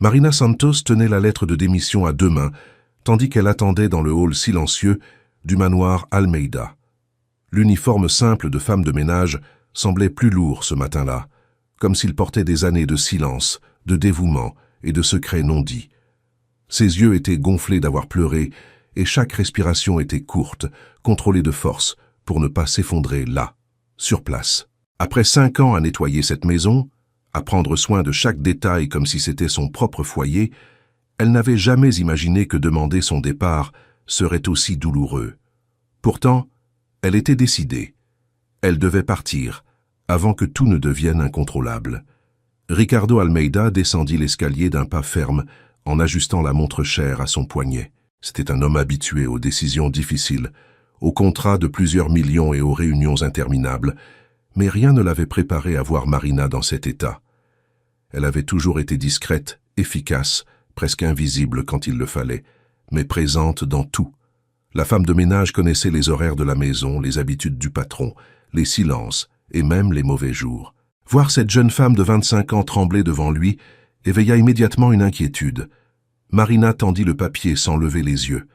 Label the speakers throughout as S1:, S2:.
S1: Marina Santos tenait la lettre de démission à deux mains, tandis qu'elle attendait dans le hall silencieux du manoir Almeida. L'uniforme simple de femme de ménage semblait plus lourd ce matin-là, comme s'il portait des années de silence, de dévouement et de secrets non dits. Ses yeux étaient gonflés d'avoir pleuré, et chaque respiration était courte, contrôlée de force, pour ne pas s'effondrer là, sur place. Après 5 ans à nettoyer cette maison, à prendre soin de chaque détail comme si c'était son propre foyer, elle n'avait jamais imaginé que demander son départ serait aussi douloureux. Pourtant, elle était décidée. Elle devait partir, avant que tout ne devienne incontrôlable. Ricardo Almeida descendit l'escalier d'un pas ferme, en ajustant la montre chère à son poignet. C'était un homme habitué aux décisions difficiles, aux contrats de plusieurs millions et aux réunions interminables, mais rien ne l'avait préparé à voir Marina dans cet état. Elle avait toujours été discrète, efficace, presque invisible quand il le fallait, mais présente dans tout. La femme de ménage connaissait les horaires de la maison, les habitudes du patron, les silences et même les mauvais jours. Voir cette jeune femme de 25 ans trembler devant lui éveilla immédiatement une inquiétude. Marina tendit le papier sans lever les yeux.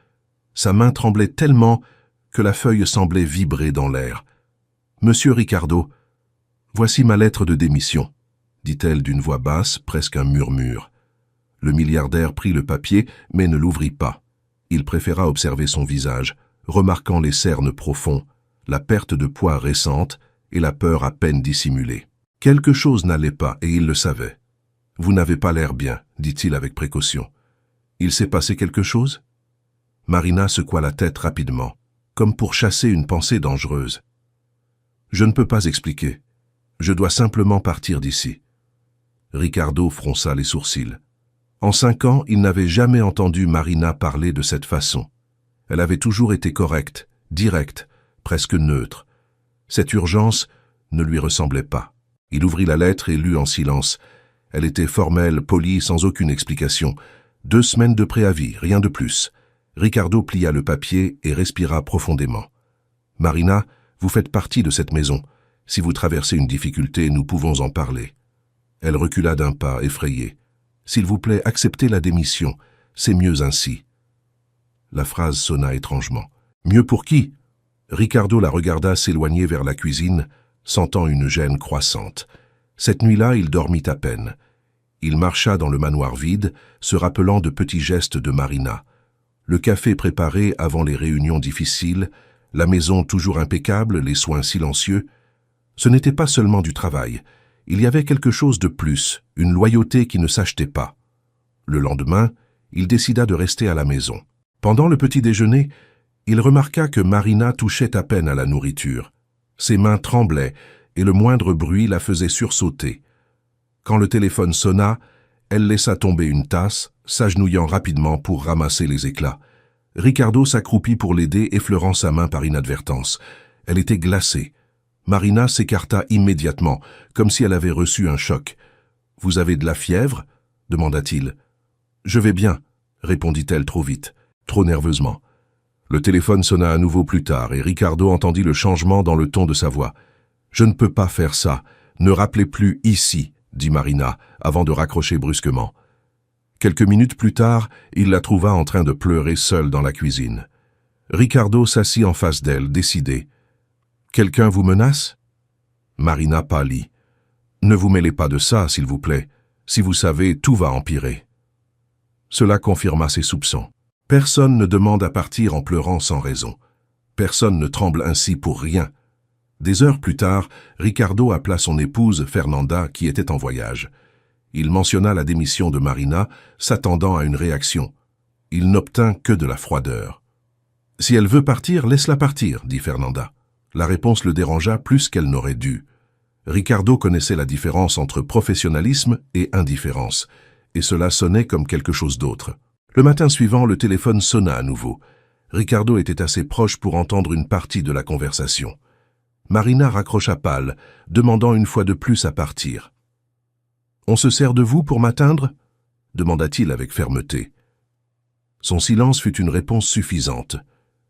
S1: Sa main tremblait tellement que la feuille semblait vibrer dans l'air. « Monsieur Ricardo, voici ma lettre de démission », dit-elle d'une voix basse, presque un murmure. Le milliardaire prit le papier, mais ne l'ouvrit pas. Il préféra observer son visage, remarquant les cernes profonds, la perte de poids récente et la peur à peine dissimulée. Quelque chose n'allait pas, et il le savait. « Vous n'avez pas l'air bien », dit-il avec précaution. « Il s'est passé quelque chose ?» Marina secoua la tête rapidement, comme pour chasser une pensée dangereuse. « Je ne peux pas expliquer. Je dois simplement partir d'ici. » Ricardo fronça les sourcils. En 5 ans, il n'avait jamais entendu Marina parler de cette façon. Elle avait toujours été correcte, directe, presque neutre. Cette urgence ne lui ressemblait pas. Il ouvrit la lettre et lut en silence. Elle était formelle, polie, sans aucune explication. 2 semaines de préavis, rien de plus. Ricardo plia le papier et respira profondément. « Marina, vous faites partie de cette maison. Si vous traversez une difficulté, nous pouvons en parler. » Elle recula d'un pas, effrayée. « S'il vous plaît, acceptez la démission. C'est mieux ainsi. » La phrase sonna étrangement. « Mieux pour qui ?» Ricardo la regarda s'éloigner vers la cuisine, sentant une gêne croissante. Cette nuit-là, il dormit à peine. Il marcha dans le manoir vide, se rappelant de petits gestes de Marina. Le café préparé avant les réunions difficiles, la maison toujours impeccable, les soins silencieux. Ce n'était pas seulement du travail. Il y avait quelque chose de plus, une loyauté qui ne s'achetait pas. Le lendemain, il décida de rester à la maison. Pendant le petit déjeuner, il remarqua que Marina touchait à peine à la nourriture. Ses mains tremblaient et le moindre bruit la faisait sursauter. Quand le téléphone sonna, elle laissa tomber une tasse, s'agenouillant rapidement pour ramasser les éclats. Ricardo s'accroupit pour l'aider, effleurant sa main par inadvertance. Elle était glacée. Marina s'écarta immédiatement, comme si elle avait reçu un choc. « Vous avez de la fièvre ?» demanda-t-il. « Je vais bien », répondit-elle trop vite, trop nerveusement. Le téléphone sonna à nouveau plus tard et Ricardo entendit le changement dans le ton de sa voix. « Je ne peux pas faire ça. Ne rappelez plus ici », dit Marina, avant de raccrocher brusquement. Quelques minutes plus tard, il la trouva en train de pleurer seule dans la cuisine. Ricardo s'assit en face d'elle, décidé. « Quelqu'un vous menace ?» Marina pâlit. « Ne vous mêlez pas de ça, s'il vous plaît. Si vous savez, tout va empirer. » Cela confirma ses soupçons. Personne ne demande à partir en pleurant sans raison. Personne ne tremble ainsi pour rien. Des heures plus tard, Ricardo appela son épouse, Fernanda, qui était en voyage. Il mentionna la démission de Marina, s'attendant à une réaction. Il n'obtint que de la froideur. « Si elle veut partir, laisse-la partir, » dit Fernanda. La réponse le dérangea plus qu'elle n'aurait dû. Ricardo connaissait la différence entre professionnalisme et indifférence, et cela sonnait comme quelque chose d'autre. Le matin suivant, le téléphone sonna à nouveau. Ricardo était assez proche pour entendre une partie de la conversation. Marina raccrocha pâle, demandant une fois de plus à partir. « On se sert de vous pour m'atteindre » demanda-t-il avec fermeté. Son silence fut une réponse suffisante.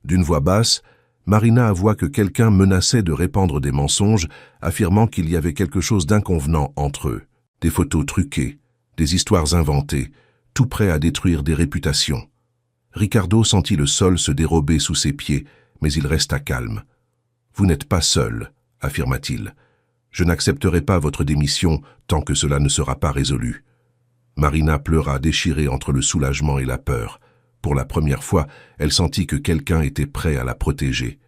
S1: D'une voix basse, Marina avoua que quelqu'un menaçait de répandre des mensonges, affirmant qu'il y avait quelque chose d'inconvenant entre eux. Des photos truquées, des histoires inventées, tout prêt à détruire des réputations. Ricardo sentit le sol se dérober sous ses pieds, mais il resta calme. « Vous n'êtes pas seul, affirma-t-il. Je n'accepterai pas votre démission tant que cela ne sera pas résolu. » Marina pleura, déchirée entre le soulagement et la peur. Pour la première fois, elle sentit que quelqu'un était prêt à la protéger.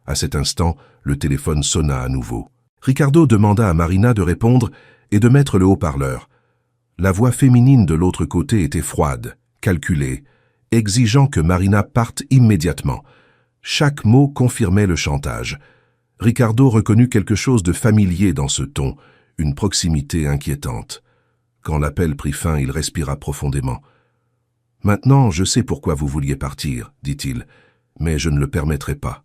S1: À cet instant, le téléphone sonna à nouveau. Ricardo demanda à Marina de répondre et de mettre le haut-parleur. La voix féminine de l'autre côté était froide, calculée, exigeant que Marina parte immédiatement. Chaque mot confirmait le chantage. Ricardo reconnut quelque chose de familier dans ce ton, une proximité inquiétante. Quand l'appel prit fin, il respira profondément. « Maintenant, je sais pourquoi vous vouliez partir, dit-il, mais je ne le permettrai pas. »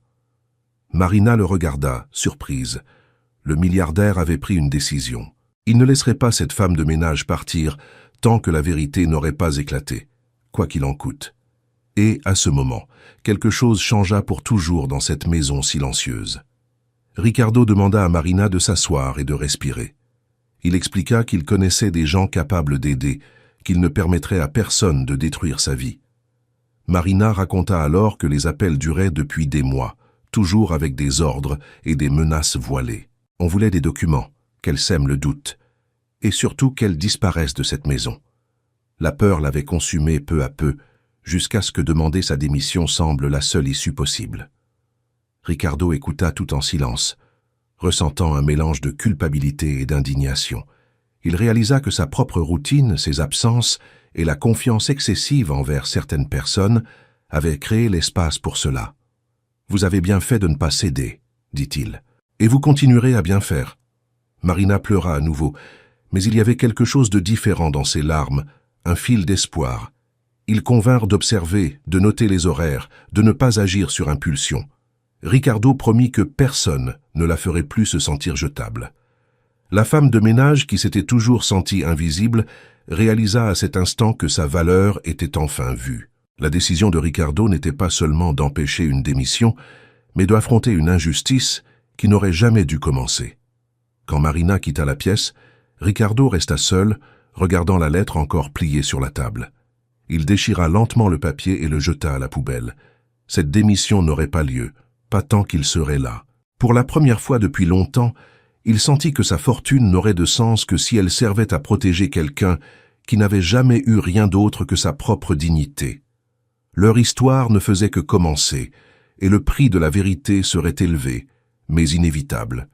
S1: Marina le regarda, surprise. Le milliardaire avait pris une décision. Il ne laisserait pas cette femme de ménage partir tant que la vérité n'aurait pas éclaté, quoi qu'il en coûte. Et, à ce moment, quelque chose changea pour toujours dans cette maison silencieuse. Ricardo demanda à Marina de s'asseoir et de respirer. Il expliqua qu'il connaissait des gens capables d'aider, qu'il ne permettrait à personne de détruire sa vie. Marina raconta alors que les appels duraient depuis des mois, toujours avec des ordres et des menaces voilées. On voulait des documents, qu'elle sème le doute, et surtout qu'elle disparaisse de cette maison. La peur l'avait consumée peu à peu, jusqu'à ce que demander sa démission semble la seule issue possible. Ricardo écouta tout en silence, ressentant un mélange de culpabilité et d'indignation. Il réalisa que sa propre routine, ses absences et la confiance excessive envers certaines personnes avaient créé l'espace pour cela. « Vous avez bien fait de ne pas céder, » dit-il, « et vous continuerez à bien faire. » Marina pleura à nouveau, mais il y avait quelque chose de différent dans ses larmes, un fil d'espoir. Ils convinrent d'observer, de noter les horaires, de ne pas agir sur impulsion. Ricardo promit que personne ne la ferait plus se sentir jetable. La femme de ménage, qui s'était toujours sentie invisible, réalisa à cet instant que sa valeur était enfin vue. La décision de Ricardo n'était pas seulement d'empêcher une démission, mais d'affronter une injustice qui n'aurait jamais dû commencer. Quand Marina quitta la pièce, Ricardo resta seul, regardant la lettre encore pliée sur la table. Il déchira lentement le papier et le jeta à la poubelle. Cette démission n'aurait pas lieu, pas tant qu'il serait là. Pour la première fois depuis longtemps, il sentit que sa fortune n'aurait de sens que si elle servait à protéger quelqu'un qui n'avait jamais eu rien d'autre que sa propre dignité. Leur histoire ne faisait que commencer, et le prix de la vérité serait élevé, mais inévitable.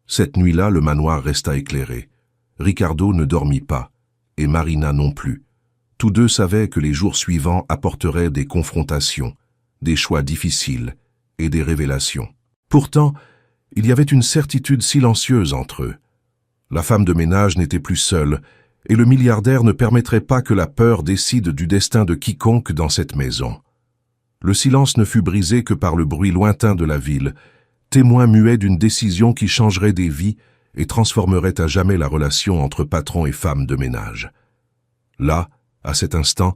S1: Cette nuit-là, le manoir resta éclairé. Ricardo ne dormit pas, et Marina non plus. Tous deux savaient que les jours suivants apporteraient des confrontations, des choix difficiles et des révélations. Pourtant, il y avait une certitude silencieuse entre eux. La femme de ménage n'était plus seule, et le milliardaire ne permettrait pas que la peur décide du destin de quiconque dans cette maison. Le silence ne fut brisé que par le bruit lointain de la ville, témoin muet d'une décision qui changerait des vies et transformerait à jamais la relation entre patron et femme de ménage. Là, à cet instant,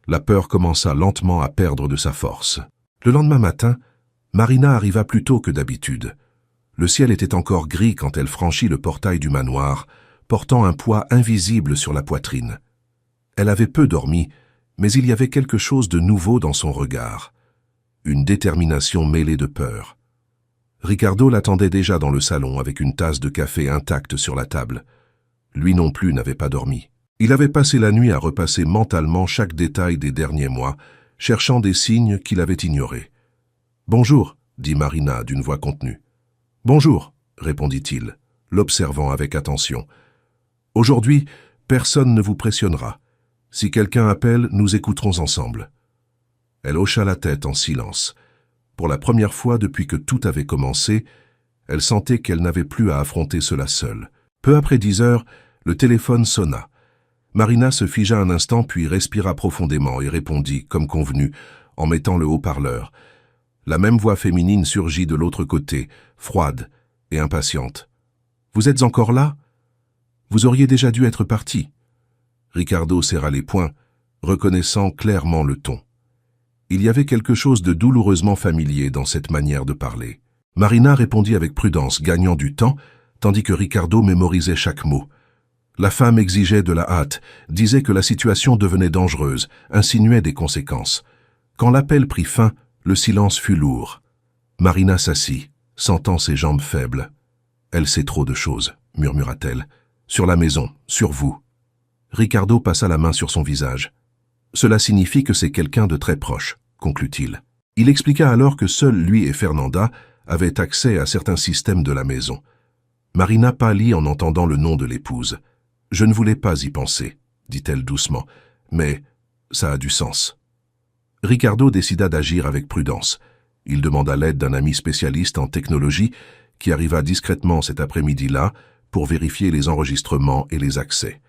S1: la peur commença lentement à perdre de sa force. Le lendemain matin, Marina arriva plus tôt que d'habitude. Le ciel était encore gris quand elle franchit le portail du manoir, portant un poids invisible sur la poitrine. Elle avait peu dormi, mais il y avait quelque chose de nouveau dans son regard. Une détermination mêlée de peur. Ricardo l'attendait déjà dans le salon avec une tasse de café intacte sur la table. Lui non plus n'avait pas dormi. Il avait passé la nuit à repasser mentalement chaque détail des derniers mois, cherchant des signes qu'il avait ignorés. « Bonjour », dit Marina d'une voix contenue. « Bonjour », répondit-il, l'observant avec attention. « Aujourd'hui, personne ne vous pressionnera. Si quelqu'un appelle, nous écouterons ensemble. » Elle hocha la tête en silence. Pour la première fois depuis que tout avait commencé, elle sentait qu'elle n'avait plus à affronter cela seule. Peu après 10 heures, le téléphone sonna. Marina se figea un instant puis respira profondément et répondit, comme convenu, en mettant le haut-parleur. La même voix féminine surgit de l'autre côté, froide et impatiente. « Vous êtes encore là ? Vous auriez déjà dû être parti. » Ricardo serra les poings, reconnaissant clairement le ton. Il y avait quelque chose de douloureusement familier dans cette manière de parler. Marina répondit avec prudence, gagnant du temps, tandis que Ricardo mémorisait chaque mot. La femme exigeait de la hâte, disait que la situation devenait dangereuse, insinuait des conséquences. Quand l'appel prit fin, le silence fut lourd. Marina s'assit, sentant ses jambes faibles. « Elle sait trop de choses », murmura-t-elle. « Sur la maison, sur vous. » Ricardo passa la main sur son visage. « Cela signifie que c'est quelqu'un de très proche », conclut-il. Il expliqua alors que seuls lui et Fernanda avaient accès à certains systèmes de la maison. Marina pâlit en entendant le nom de l'épouse. « Je ne voulais pas y penser », dit-elle doucement, « mais ça a du sens. » Ricardo décida d'agir avec prudence. Il demanda l'aide d'un ami spécialiste en technologie qui arriva discrètement cet après-midi-là pour vérifier les enregistrements et les accès.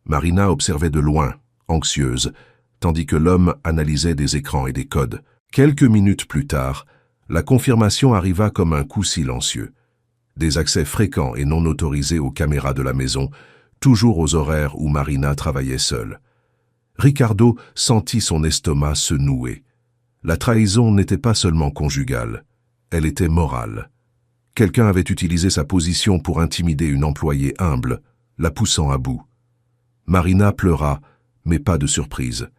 S1: Marina observait de loin, anxieuse, tandis que l'homme analysait des écrans et des codes. Quelques minutes plus tard, la confirmation arriva comme un coup silencieux. Des accès fréquents et non autorisés aux caméras de la maison, toujours aux horaires où Marina travaillait seule. Ricardo sentit son estomac se nouer. La trahison n'était pas seulement conjugale, elle était morale. Quelqu'un avait utilisé sa position pour intimider une employée humble, la poussant à bout. Marina pleura, mais pas de surprise.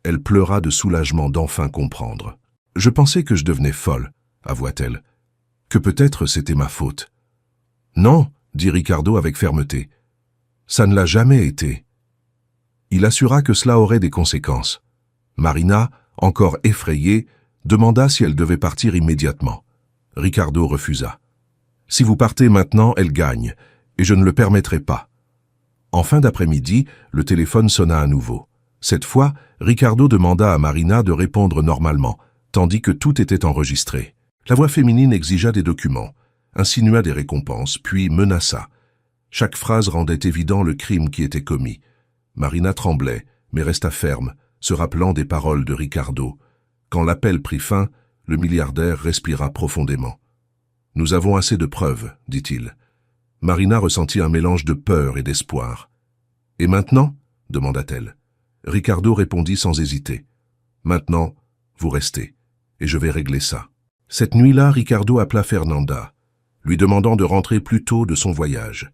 S1: Elle pleura de soulagement d'enfin comprendre. « Je pensais que je devenais folle », avoua-t-elle. « Que peut-être c'était ma faute. »« Non », dit Ricardo avec fermeté. « Ça ne l'a jamais été. » Il assura que cela aurait des conséquences. Marina, encore effrayée, demanda si elle devait partir immédiatement. Ricardo refusa. « Si vous partez maintenant, elle gagne, et je ne le permettrai pas. » En fin d'après-midi, le téléphone sonna à nouveau. Cette fois, Ricardo demanda à Marina de répondre normalement, tandis que tout était enregistré. La voix féminine exigea des documents, insinua des récompenses, puis menaça. Chaque phrase rendait évident le crime qui était commis. Marina tremblait, mais resta ferme, se rappelant des paroles de Ricardo. Quand l'appel prit fin, le milliardaire respira profondément. « Nous avons assez de preuves, dit-il. » Marina ressentit un mélange de peur et d'espoir. « Et maintenant » demanda-t-elle. Ricardo répondit sans hésiter. « Maintenant, vous restez, et je vais régler ça. » Cette nuit-là, Ricardo appela Fernanda, lui demandant de rentrer plus tôt de son voyage.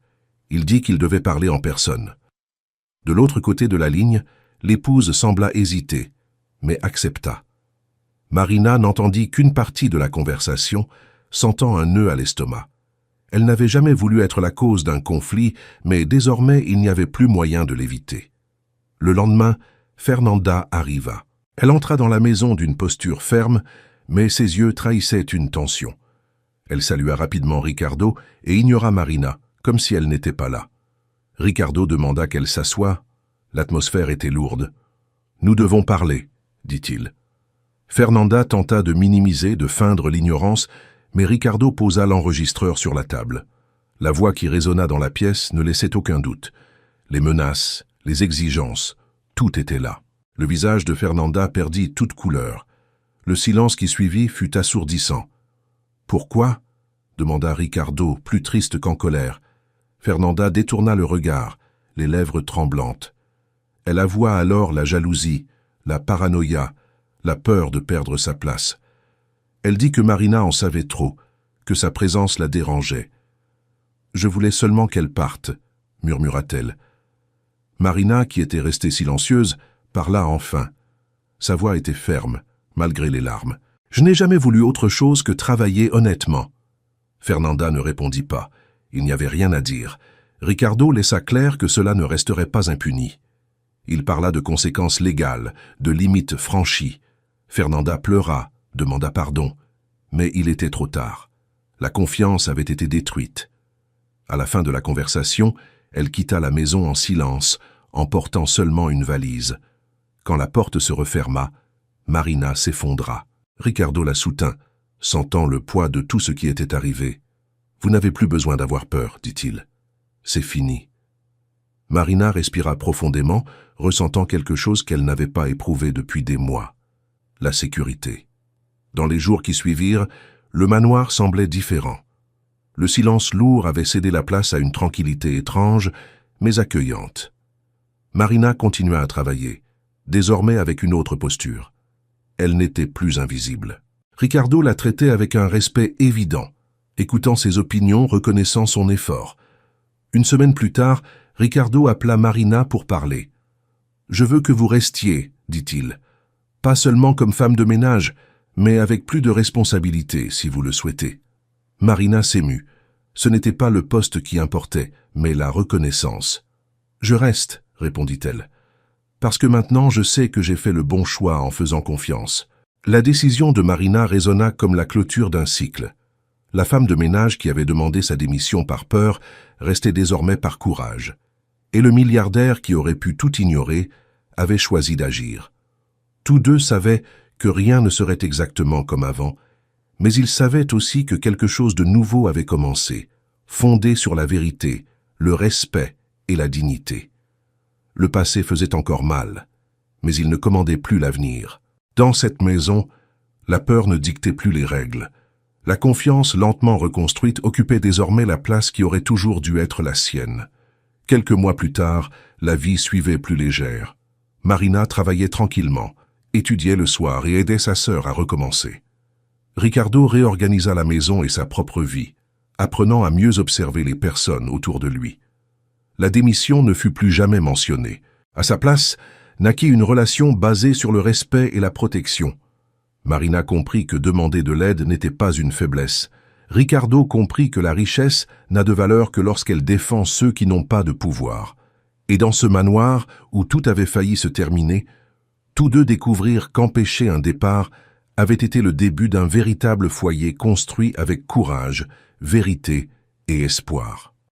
S1: Il dit qu'il devait parler en personne. De l'autre côté de la ligne, l'épouse sembla hésiter, mais accepta. Marina n'entendit qu'une partie de la conversation, sentant un nœud à l'estomac. Elle n'avait jamais voulu être la cause d'un conflit, mais désormais il n'y avait plus moyen de l'éviter. Le lendemain, Fernanda arriva. Elle entra dans la maison d'une posture ferme, mais ses yeux trahissaient une tension. Elle salua rapidement Ricardo et ignora Marina, comme si elle n'était pas là. Ricardo demanda qu'elle s'assoie. L'atmosphère était lourde. « Nous devons parler », dit-il. Fernanda tenta de minimiser, de feindre l'ignorance, mais Ricardo posa l'enregistreur sur la table. La voix qui résonna dans la pièce ne laissait aucun doute. Les menaces, les exigences, tout était là. Le visage de Fernanda perdit toute couleur. Le silence qui suivit fut assourdissant. « Pourquoi » demanda Ricardo, plus triste qu'en colère. Fernanda détourna le regard, les lèvres tremblantes. Elle avoua alors la jalousie, la paranoïa, la peur de perdre sa place. Elle dit que Marina en savait trop, que sa présence la dérangeait. « Je voulais seulement qu'elle parte », murmura-t-elle. Marina, qui était restée silencieuse, parla enfin. Sa voix était ferme, malgré les larmes. « Je n'ai jamais voulu autre chose que travailler honnêtement. » Fernanda ne répondit pas. Il n'y avait rien à dire. Ricardo laissa clair que cela ne resterait pas impuni. Il parla de conséquences légales, de limites franchies. Fernanda pleura, demanda pardon. Mais il était trop tard. La confiance avait été détruite. À la fin de la conversation, elle quitta la maison en silence, emportant seulement une valise. Quand la porte se referma, Marina s'effondra. Ricardo la soutint, sentant le poids de tout ce qui était arrivé. « Vous n'avez plus besoin d'avoir peur, dit-il. C'est fini. » Marina respira profondément, ressentant quelque chose qu'elle n'avait pas éprouvé depuis des mois. La sécurité. Dans les jours qui suivirent, le manoir semblait différent. Le silence lourd avait cédé la place à une tranquillité étrange, mais accueillante. Marina continua à travailler, désormais avec une autre posture. Elle n'était plus invisible. Ricardo la traitait avec un respect évident, écoutant ses opinions, reconnaissant son effort. Une semaine plus tard, Ricardo appela Marina pour parler. « Je veux que vous restiez, dit-il. Pas seulement comme femme de ménage, mais avec plus de responsabilité, si vous le souhaitez. » Marina s'émut. Ce n'était pas le poste qui importait, mais la reconnaissance. « Je reste, » répondit-elle. « Parce que maintenant je sais que j'ai fait le bon choix en faisant confiance. » La décision de Marina résonna comme la clôture d'un cycle. La femme de ménage qui avait demandé sa démission par peur restait désormais par courage. Et le milliardaire qui aurait pu tout ignorer avait choisi d'agir. Tous deux savaient que rien ne serait exactement comme avant, mais ils savaient aussi que quelque chose de nouveau avait commencé, fondé sur la vérité, le respect et la dignité. Le passé faisait encore mal, mais il ne commandait plus l'avenir. Dans cette maison, la peur ne dictait plus les règles. La confiance lentement reconstruite occupait désormais la place qui aurait toujours dû être la sienne. Quelques mois plus tard, la vie suivait plus légère. Marina travaillait tranquillement, étudiait le soir et aidait sa sœur à recommencer. Ricardo réorganisa la maison et sa propre vie, apprenant à mieux observer les personnes autour de lui. La démission ne fut plus jamais mentionnée. À sa place, naquit une relation basée sur le respect et la protection. Marina comprit que demander de l'aide n'était pas une faiblesse. Ricardo comprit que la richesse n'a de valeur que lorsqu'elle défend ceux qui n'ont pas de pouvoir. Et dans ce manoir, où tout avait failli se terminer, tous deux découvrirent qu'empêcher un départ avait été le début d'un véritable foyer construit avec courage, vérité et espoir.